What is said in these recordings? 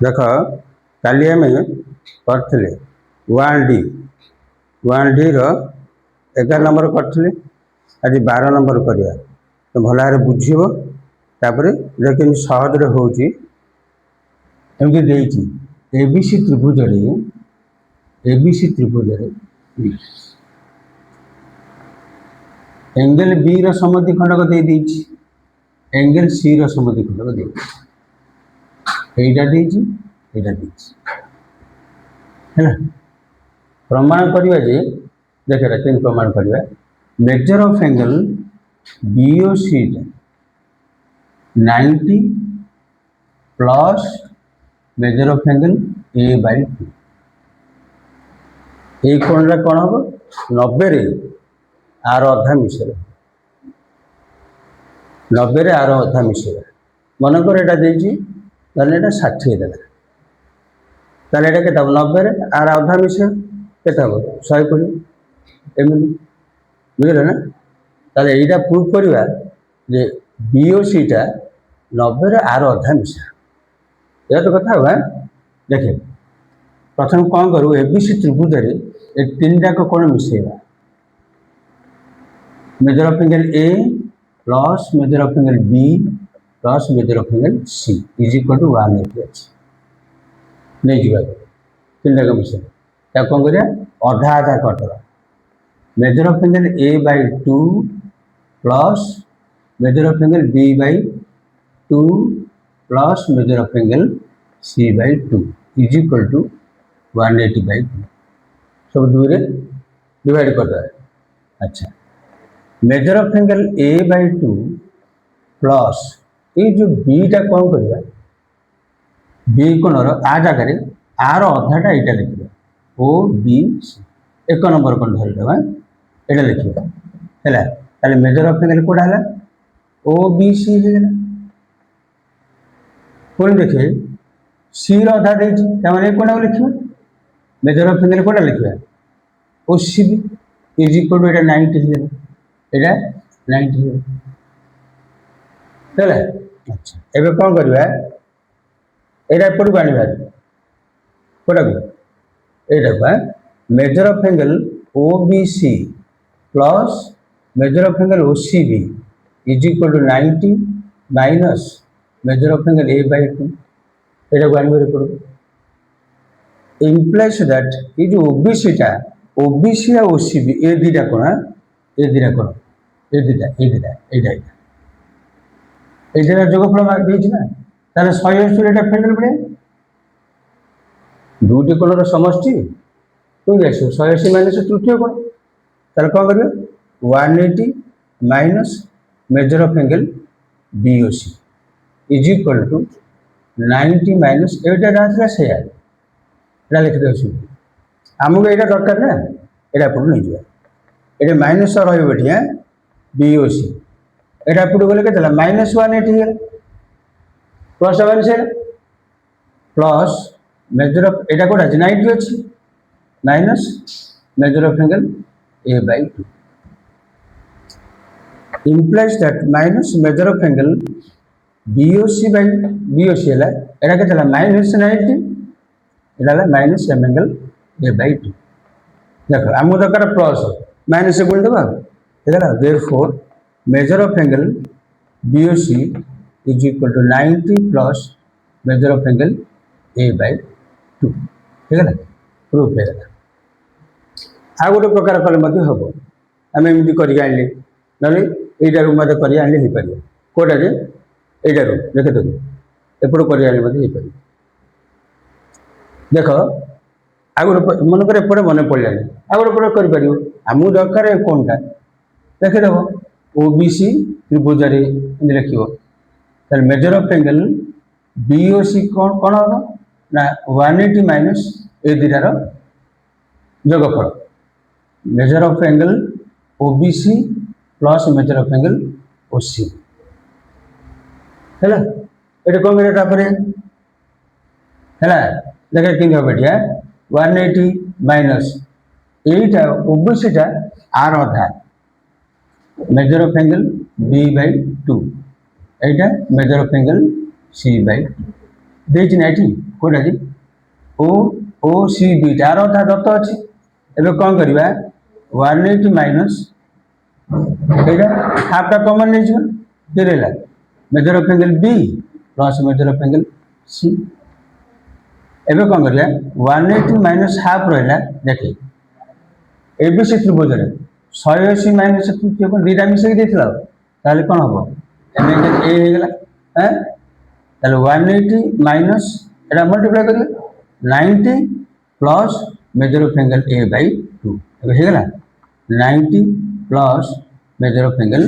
देख काली आम करथिले 1D 1D रो 11 नंबर करथिले आज 12 नंबर करिया तो भल भाव बुझिबो तापर लेकिन सहज रे होउची एमती देइची एबीसी त्रिभुज रे एंगल बी रो समद्वि खंडक दे देइची एंगल सी रो समद्वि खंडक दे एटा देइची एटा देइची है प्रमाण करिया जे देखा केन प्रमाण करिया major of angle BOC 90 plus measure of angle A/2 ये कोण रे कौन हम 90 रे आर अधा मिसेल 90 रे आर अधा मिसेल मनकर एटा देइची ताले एटा 60 देला ताले एटा केटा 90 रे आर अधा मिसेल केटा हो 120 एमनी बुझले ना ताले एटा प्रूफ करबा जे बीओसी टा 90 रे आर अधा मिसेल या तो कथा हुआ देखे प्रथम कौन करूँ एबीसी त्रिभुज रे ए तीन टाक कौन मिसेगा measure of angle A plus measure of angle B plus measure of angle C is equal to 180 नहीं जी तीन टाक मिसे क्या कौन करिया अधा आधा कटवा measure of angle A/2 plus measure of angle B/2 plus measure of angle C/2 is equal to 180/2 सब दूर डिवाइड कर दे अच्छा major of angle A/2 plus ये जो बी टा कौन करवा बी कोण आ जगह आर अधाटा यहाँ लिखा ओ बी सी एक नंबर कौन धरदेवा यहाँ लिखा है मेजर ऑफ एंगल कौटा है ओ बी सी पुणी देखे सी रधा देने कौन लिखा मेजर ऑफ एंगल कौटा लिखा O C B is equal to 90 एटा 90 है अच्छा एबे कौन करवा एटा एपट को आने कौटा को एटा measure of angle O B C plus measure of angle O C B is equal to 90 minus measure of angle A/2 एटा को आने पड़ो implies that ये जो ओबीसी और ओसीबी ए दीटा कौन ए दीटा कौन ए दीटा जोगफल मार्क देती ना ताले 180 एटा फेंगल पड़े दुटी कोणर समष्टि कौन आस 180 माइनस तृतीय कोण ताले कौन कर 180 minus measure of angle BOC is equal to 90 minus एटा रहा से एटा लिखिदे आमको यहाँ दरकार ना यहाँ एपट नहीं जाए ये माइनस रही बीओसी यहाँ एपट गले के minus 180 plus 1 plus measure of यहाँ कौटा 90 अच्छी minus measure of angle A/2 implies that minus measure of angle BOC है यहाँ के माइनस 90 यहाँ माइनस एम एंगल A/2 देखो आम दरकार प्लस माइनस गुण देवा therefore measure of angle BOC is equal to 90 plus measure of angle A/2 ठीक है प्रूफ है आ गोटे प्रकार कले हम आम एमती करके आनले ना यू मत कर आने पार कौटा यू देखे देख एपट कर आने देख आगे मनकर एपटे मन पड़ा आगे प्रकार कर आमको दरकार कौनटा देखीदेव ओबीसी त्रिभुज लिख मेजर ऑफ एंगल बीओसी कौन कौन हम ना 180 माइनस ए दीटार जोगफल measure of angle OBC plus measure of angle OC है ये कौन कर देखे कि हम ये 180 माइनस एटा ओबीसीटा आर अधा मेजर ऑफ एंगल B/2 यहाँ मेजर ऑफ एंगल C/2 ଦେଇଛି ନା ଏଠି କୋଉଟା କି ଓ ଓ ସି ଦୁଇଟା ଆର ଅଧା ଦତ୍ତ ଅଛି। ଏବେ କ'ଣ କରିବା 180 ମାଇନସ୍ এইটা হাফটা কমন নেইଯିବା কি রহিলা measure of angle B plus measure of angle C. ଏବେ କ'ଣ କରିବା 180 ମାଇନସ୍ ହାଫ୍ ରହିଲା ଦେଖେ ଏବିସି ତ୍ରିଭୁଜରେ 180 ମାଇନସ୍ ତୃତୀୟ କୋଣ ଦୁଇଟା ମିଶେଇକି ଦେଇଥିଲା ତାହେଲେ କ'ଣ ହବ ଏମ୍ ଏଙ୍ଗେଲ ଏ ହେଇଗଲା। ତାହେଲେ 180 ମାଇନସ୍ ଏଇଟା ମଲ୍ଟିପ୍ଲାଏ କରିବା 90 plus measure of angle A by 2 ଏବେ ହେଇଗଲା 90 plus measure of angle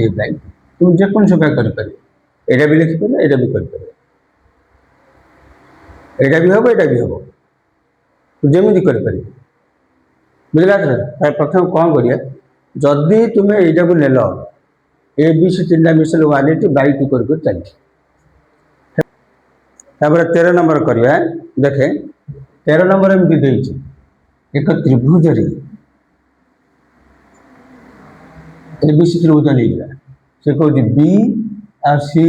A by 2 তুমি যেকୌଣସି ଉପାୟ କରିପାରିବ ଏଇଟା ବି ଲେଖିପାରିବ ଏଇଟା ବି କରିପାରିବ ଏଇଟା ବି ହେବ ଏଇଟା ବି ହେବ ଯେମିତି କରିପାରିବ ବୁଝିଲା ତ। ତାହେଲେ ପ୍ରଥମେ କ'ଣ କରିବା ଯଦି ତୁମେ ଏଇଟାକୁ ନେଲ ଏ ବି ସି ତିନିଟା ମିଶିଲେ 180 ବାଇ 2 କରି ଚାଲିଛି। ତାପରେ 13 ନମ୍ବର କରିବା ଦେଖେ 13 ନମ୍ବର ଏମିତି ଦେଇଛି ଏକ ତ୍ରିଭୁଜରେ एबीसी त्रिभुज नहीं से कौन बी आ सी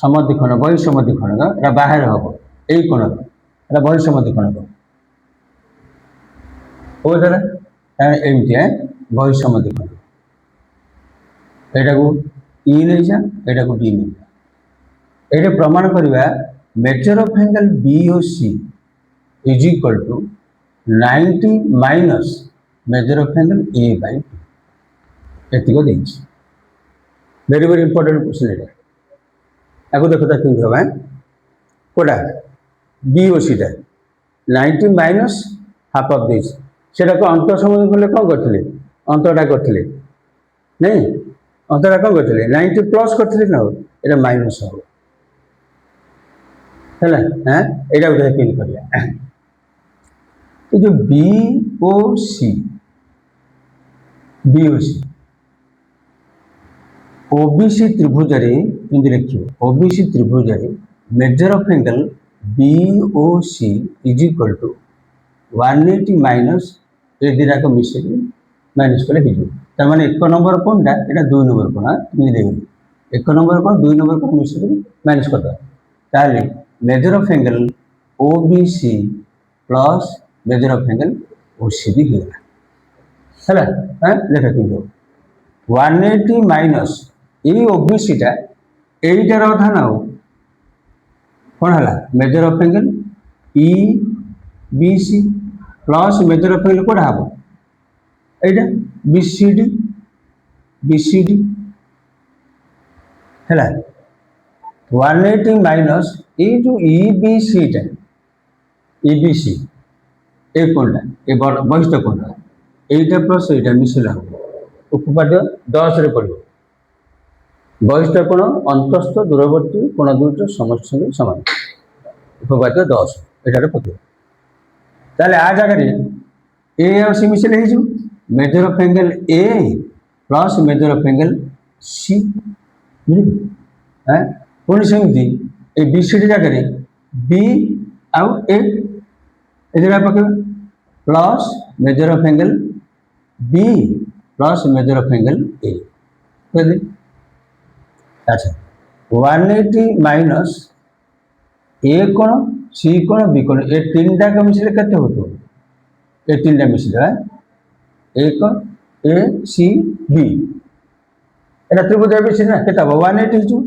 समद्विखंड बहिसमद्विखंड एटा बाहर हम यही कोण एटा बहिसमद्विखंड एमती बहिसमद्विखंड एटा को ई नहीं जा एटा को डी नहीं जा ये प्रमाण करवा मेजर ऑफ एंगल बी और C is equal to 90 minus measure of angle A by 2 एतिक देछि। वेरी वेरी इंपोर्टेंट क्वेश्चन एटा आगो देखो ता कि हवा कोडा बी ओ सी टा 90 माइनस हाफ ऑफ दिस सेटा को अंत समय बोले कोन करथिले अंतटा करथिले नहीं अंतटा कोन करथिले 90 प्लस करथिले ना एटा माइनस हो हैला हैं एटा उठा पिन करिया ये जो बी ओ सी ओबीसी त्रिभुज लिखिए ओबीसी त्रिभुज measure of angle BOC is equal to 180 minus ये दुटा को मिसेक माइनस कले तार एक नंबर कोणटा ये 2 नंबर कोण एक नंबर कोण 2 नंबर कोण मिसेक माइनस कर measure of angle OBC plus measure of angle OC भी होगा है देखा कि 180 माइनस ये ओबीसी टा एटार अधा ना कौन है measure of angle E B C plus measure of angle कौटा हम यहाँ बीसीडी बीसीडी है 180 माइनस ये जो ई बी सी टा ई बी सी ये कौन ये बहिष्ठ कौन एटा प्लस एटा मिसला उपपाद्य 10 रे पड़ो बहिष्ठ कोण अंतस्थ दूरवर्ती कोण दुईट समस्त सामान उपपाद्य 10 एटार पकड़ ताले आ जगह ए और सी मिसले हो measure of angle A plus measure of angle C है पुणी सेमती ए बी सी डी जगह बी आउ ए पकड़ plus measure of angle B plus measure of angle A अच्छा 180 माइनस ए कोण सी कोण बी कोण ए तीन टा को मिसले केते होतो ए तीन टा मिसले ए कोण ए सी बी एटा त्रिभुज एबीसी ना केता 180 जो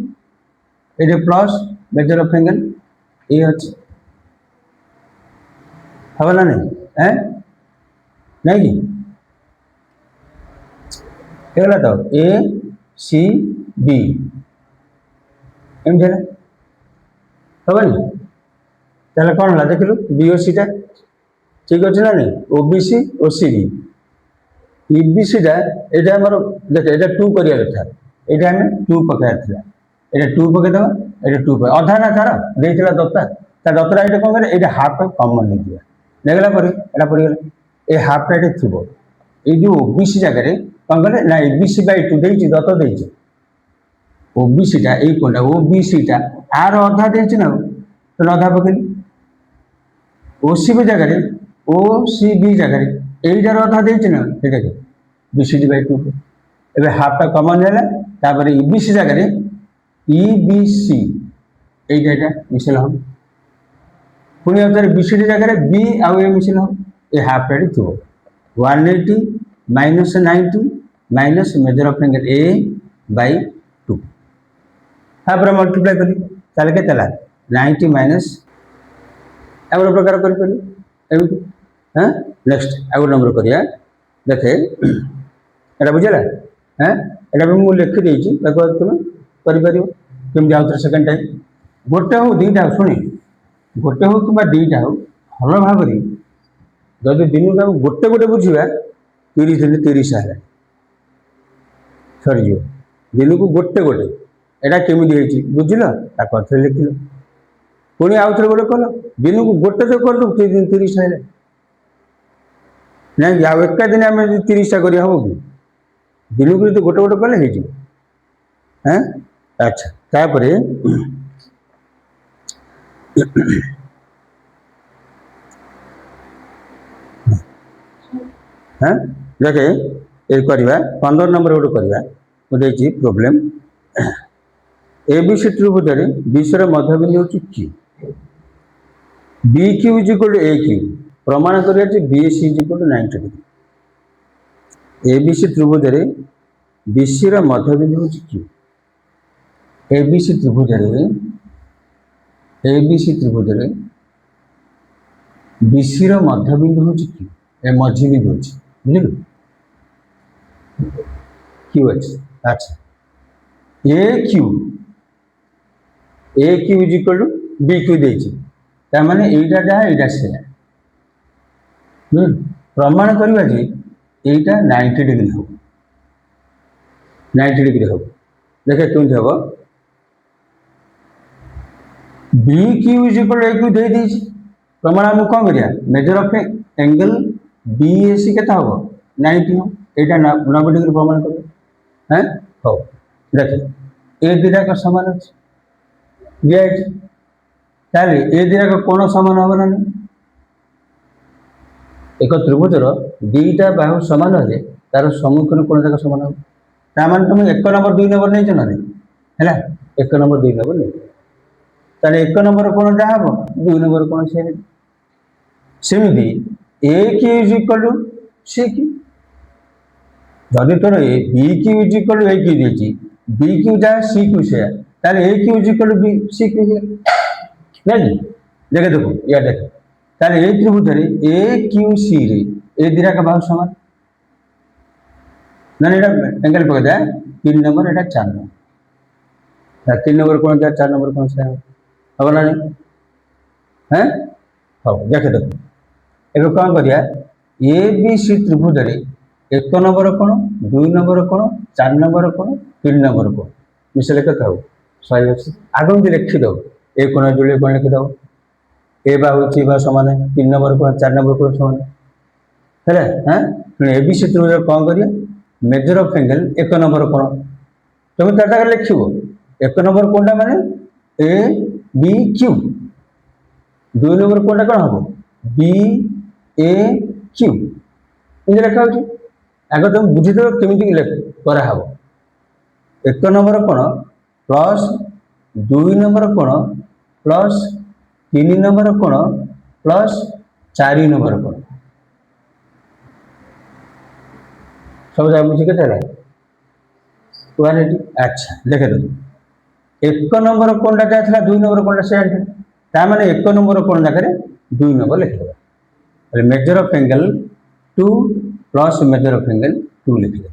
A plus measure of angle A अछि हवला नहीं है नहीं केला तो ए सी बी एमती हेनी ताले कौन है देखिलु बीओसी टा ठीक अच्छे ना नहीं ओबीसी ओ सी बी ईबीसी टा ये आम देख ये 2 करिया था ये आम 2 पकाया था ये 2 पकईदे ये 2 अधा ना तार देता दत्ता दत्ता ये कौन कर हाफ कमन नहीं देखला पर यहाँ पड़गला ये हाफटा ये थी ये जो ओबीसी जगह कौन कले ना एबीसी बाई 2 दे दत्त दे ओबीसी टा ये कौन ओबीसी टा आर अधा दे ना तो अधा पकड़ी ओसी बी जगह ओ सी बी जगह यहीटार अधा दे ना ये बीसीडी बाई 2 एवं हाफटा कमन है ईबीसी जगह ईबीसी यहीटा मिसल हम पुणी आउे बीसीडी जगह बी आउ ए मिसिल हम ए हाफ रेड थो 180 minus 90 minus measure of angle A by 2 half multiply करी ताले के तला 90 माइनस आउ प्रकार कर एमती हाँ नेक्स्ट आउ नंबर करिया देखे एटा बुझला हाँ एटा भी मुझे लिखि देछि ताको तुम करि परियो केमि आउ सेकंड टाइम गोटे हो दीटा हो शुणी गोटे हो कि दीटा हो भल भाव जदि दिन को गोटे गोटे बुझा 30 दिन 30 है सरीज दिन को गोटे गोटे एटा केमी बुझल अर्थ लिखिल पुणी आउ थे गोटे कल दिन को गोटे जो कर 30 है नहीं आउ एका दिन आम 30टा कर दिन को गोटे गोटे कले हाँ अच्छा तापर हाँ देखे ये करवा 15 नंबर गोटे करवा गोटे प्रोब्लेम एबीसी त्रिभुज विषय मध्यबिंदु हूँ Q B Q is equal to A Q प्रमाण करिया BAC is equal to 90 degree ABC त्रिभुज बीसी मध्यबिंदु हूँ क्यू एबीसी त्रिभुज बीसी मध्यबिंदु हूँ क्यू ए मझी बिंदु अच्छी बुझल क्यू अच्छे अच्छा A Q is equal to B Q देता माने एटा जहाँ एटा से प्रमाण करवा जे एटा 90 डिग्री हो 90 डिग्री हो देखे केमती हम B Q is equal to A Q दे दीजिए प्रमाण आम कौन करिया मेजर ऑफ एंगल बीएसी के हम 90 हो एटा 90 डिग्री प्रमाण कर हाँ हो देखे ए दुटा का समान अच्छे दिखाई ताले ए दुटा का कोण समान हम ना एक त्रिभुजर दीटा बाहु समान है तार सम्मुखीन कोण जाक समान हम ताने तुम 1 नंबर 2 नंबर नहीं ना है 1 नंबर 2 नंबर नहीं ताले 1 नंबर कोण जहाँ हम 2 नंबर कोण से सेमती A Q is equal to C Q जदि तोर B Q is equal to A Q देती बी क्यू जहाँ सी क्यू से ताले A Q is equal to B C Q नहीं देखे देखो या देख ताले ए त्रिभुज ए क्यू सी रे ए दिरा का बाहु समान ना एंगल पकड़ दिया 3 नंबर एटा 4 नंबर 3 नंबर कौन दिया 4 नंबर कौन सा हम ना नहीं हैं हाँ देखे देखो एक कौन करिया ए बी सी त्रिभुज 1 नंबर कोण 2 नंबर कोण 4 नंबर कोण 3 नंबर कोण मिसले कथा हो 180 आगे मुझे लिखिद ए कोण जोड़े कोण लिखिद ए बा समान 3 नंबर कोण 4 नंबर कोण समान है हाँ ए बी सी त्रिभुज कौन करिए मेजर ऑफ एंगल 1 नंबर कोण तुम तार लिख 1 नंबर कोणटा माने ए बी क्यू 2 नंबर कोणटा कौन हम बी ए क्यू ये लिखा हो आगे तुम बुझीदेव केमी कराव 1 नंबर कोण प्लस 2 नंबर कोण प्लस 3 नंबर कोण प्लस 4 नंबर कोण सब जगह बुझी के 180 अच्छा देखे दो 1 नंबर कोणटा जहाँ था 2 नंबर कोणटा से मैंने 1 नंबर कोण जगह 2 नंबर लिखिद measure of angle 2 plus measure of angle 2 लिखिद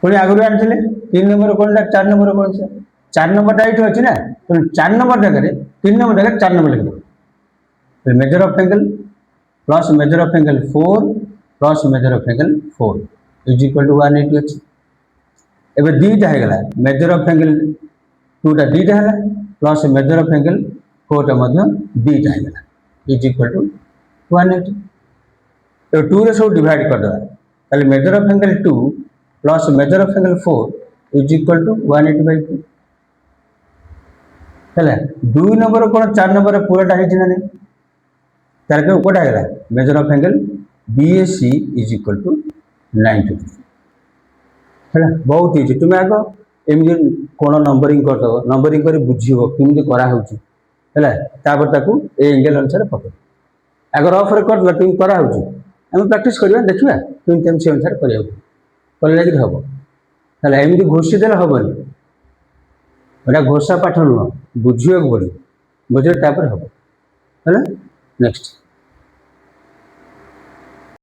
पुणी आगुरी आनी 3 नंबर कौन 4 नंबर कौन से 4 नंबर ये अच्छी ना तो 4 नंबर जगह 3 नंबर जगह 4 नंबर लिखिद measure of angle plus measure of angle 4 plus measure of angle 4 is equal to 180 अच्छी एवं दीटा होगा मेजर ऑफ एंगल 2टा दीटा है प्लस मेजर ऑफ एंगल 4टा दीटा होगा इज इक्वल टू 180 तो 2 रे सब डिवाइड कर देवा measure of angle 2 plus measure of angle 4 is equal to 180/2 है 2 नंबर कौन 4 नंबर पूराटा है ना नहीं तार कौटा है measure of angle BAC is equal to 90 है बहुत इजी तुम्हें आग एमती कौन नंबरिंग करदेव नंबरिंग कर बुझे कमी कराऊँ है तापर ए एंगल अनुसार पकड़ आग रफ रेकर्ड लकिंग कराऊँ आम प्राक्ट करवा देखा केमती आम से अनुसार कले हम है एमती घोषी देने हेनी एटा घोषा पाठ नुह बुझा पड़ो बुझे तापर हम है नेक्स्ट